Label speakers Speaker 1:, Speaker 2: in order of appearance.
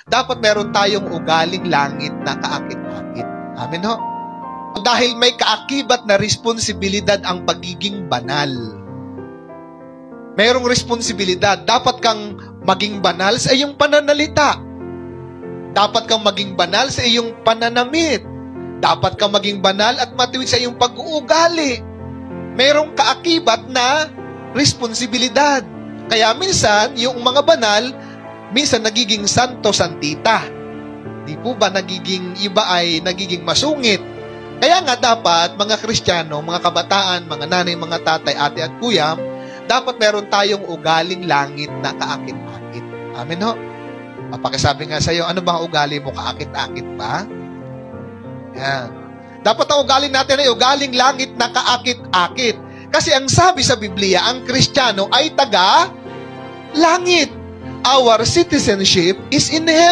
Speaker 1: dapat meron tayong ugaling langit na kaakit-akit. Amen ho? Dahil may kaakibat na responsibilidad ang pagiging banal. Mayroong responsibilidad. Dapat kang maging banal sa iyong pananalita. Dapat kang maging banal sa iyong pananamit. Dapat kang maging banal at matuwid sa iyong pag-uugali. Mayroong kaakibat na responsibilidad. Kaya minsan, yung mga banal, minsan nagiging santo-santita. Di po ba nagiging iba ay nagiging masungit? Kaya nga dapat, mga Kristiyano, mga kabataan, mga nanay, mga tatay, ate at kuya, dapat meron tayong ugaling langit na kaakit-akit. Amen ho? Papakisabi nga sa iyo, ano bang ugali mo? Kaakit-akit ba? Yan. Dapat ang ugaling natin ay ugaling langit na kaakit-akit. Kasi ang sabi sa Biblia, ang Kristiyano ay taga-langit. Our citizenship is in heaven.